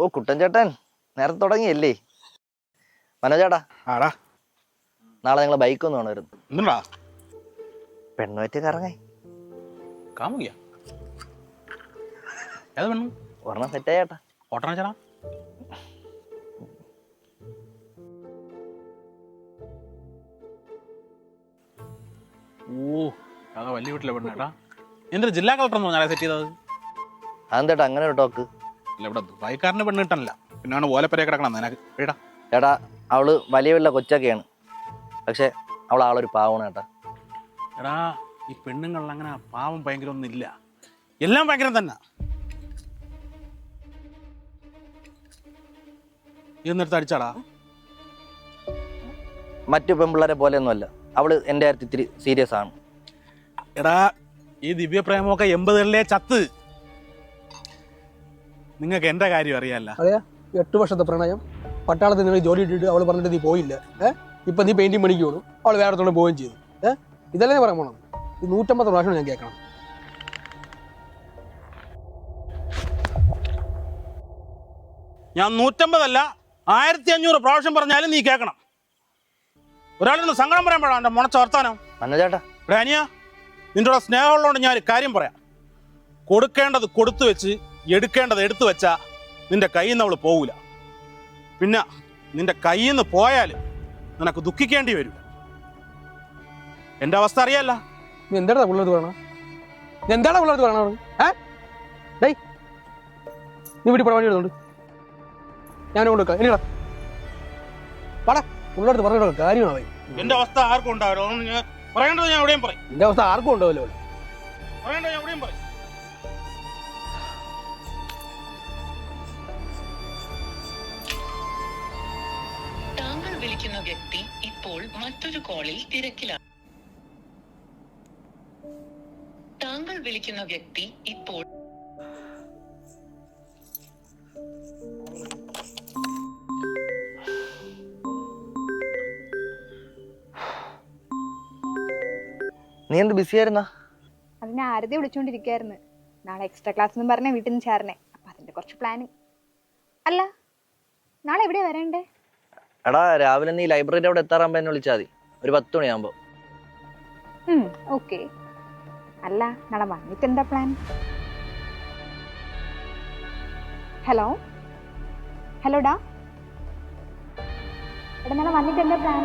ഓ കുട്ടൻ ചേട്ടൻ നേരത്തെ തുടങ്ങിയല്ലേ? മനോജേട്ടാ ആടാ നാളെ ഞങ്ങളെ ബൈക്ക് ഒന്ന് വേണമായിരുന്നു. എന്തുണ്ടാ പെണ്ണുപറ്റി കറങ്ങായി കാമുകിയാ? ഏത് പെണ്ണു? ഒരെണ്ണം സെറ്റായി ചേട്ടാ. ഓട്ടണ ചേട്ടാ. ഓ അതാ വലിയ വീട്ടിലെ പെണ്ണേട്ടാ. എന്തൊരു ജില്ലാ കളക്ടർ എന്ന് പറഞ്ഞാൽ സെറ്റ് ചെയ്തത്? അതെന്തേട്ടാ അങ്ങനെ ഒരു ടോക്ക്? അല്ല ഇവിടെ ദുബായിക്കാരന് പെണ്ണ് കിട്ടാനില്ല, പിന്നെ ഓലപ്പരയെ കിടക്കണം നിനക്ക് വീടാ. ചേട്ടാ അവള് വലിയ വീട്ടിലെ കൊച്ചൊക്കെയാണ്, പക്ഷെ അവൾ ആളൊരു പാവമാണ് ചേട്ടാ. എടാ ഈ പെണ്ണുങ്ങളിൽ അങ്ങനെ പാവം ഭയങ്കര ഒന്നും ഇല്ല, എല്ലാം ഭയങ്കരം തന്നെ. എന്നിടത്ത് അടിച്ചാടാ? മറ്റു പെൺപിള്ളേരെ പോലെയൊന്നുമല്ല, അവള് എൻ്റെ കാര്യത്തിൽ ഇത്തിരി സീരിയസ് ആണ്. എടാ ഈ ദിവ്യപ്രേമമൊക്കെ 80കളിലെ ചത്ത്. നിങ്ങൾക്ക് എന്റെ കാര്യം അറിയാല്ല. അറിയാ 8 വർഷത്തെ പ്രണയം, പട്ടാളത്തിൽ നിങ്ങൾ ജോലി ഇട്ടിട്ട് അവള് പറഞ്ഞിട്ട് നീ പോയില്ല. ഇപ്പൊ നീ പെയിന്റിങ് പണിക്ക് പോകണം, അവള് വേറെ തോടെ പോവുകയും ചെയ്തു. ഇതല്ലേ പറയാൻ പോണം? ഈ 150 പ്രാവശ്യം ഞാൻ കേൾക്കണം. ഞാൻ 150 അല്ല 1500 പ്രാവശ്യം പറഞ്ഞാലും നീ കേൾക്കണം. ഒരാളിന്ന് സങ്കടം പറയാൻ പാടാ എന്റെ മുണച്ച വർത്താനം. മനോജേട്ടാ ഇവിടെ അനിയ നിന്റെ സ്നേഹമുള്ളതുകൊണ്ട് ഞാൻ ഒരു കാര്യം പറയാം. കൊടുക്കേണ്ടത് കൊടുത്തു വെച്ച് എടുക്കേണ്ടത് എടുത്തു വെച്ചാ നിന്റെ കയ്യിൽ നിന്ന് അവള് പോകൂല. പിന്നെ നിന്റെ കയ്യിൽ നിന്ന് പോയാൽ നിനക്ക് ദുഃഖിക്കേണ്ടി വരും. എന്റെ അവസ്ഥ അറിയാല്ല. നീ എന്താടാ പിള്ളേർക്ക് പറയണം? നീ എന്താടാ പിള്ളേർക്ക് പറയണത്? നീ വീട്ടിൽ പണി എടുത്തോണ്ട് ഞാൻ കൊടുക്കാം. എനിക്കടാ പടാ പിള്ളേർക്ക് പറഞ്ഞ കാര്യമാണ്. എന്റെ അവസ്ഥ ആർക്കും ഉണ്ടാവില്ല. ഞാൻ പറയേണ്ടത് ഞാൻ എവിടെയും പറയും. എന്റെ അവസ്ഥ ആർക്കും ഉണ്ടാവില്ലോ. പറയേണ്ടത് ഞാൻ എവിടെയും പറയും. താങ്കൾ വിളിക്കുന്ന വ്യക്തി ഇപ്പോൾ മറ്റൊരു കോളിൽ തിരക്കിലാണ്. താങ്കൾ വിളിക്കുന്ന വ്യക്തി ഇപ്പോൾ നീ എന്ത് ബിസി ആയിരുന്നാ? അത് ഞാൻ ആരതി വിളിച്ചോണ്ടിരിക്കായിരുന്നു. നാളെ എക്സ്ട്രാ ക്ലാസ് എന്ന് പറഞ്ഞ വീട്ടിൽ നിന്ന് ചേർന്നേ, അപ്പൊ അതിന്റെ കുറച്ച് പ്ലാനിങ്. അല്ല നാളെ എവിടെയാ വരണ്ടേ? എടാ രാവിലെ നീ ലൈബ്രറിയുടെ അവിടെ എത്താറാകുമ്പോ എന്നെ വിളിച്ചാൽ മതി, ഒരു 10 മണിയാകുമ്പോ. ഓക്കെ. അല്ല നാളെ വന്നിട്ട് എന്താ പ്ലാൻ? ഹലോ ഹലോടാ, എടാ നാളെ വന്നിട്ട് എന്താ പ്ലാൻ?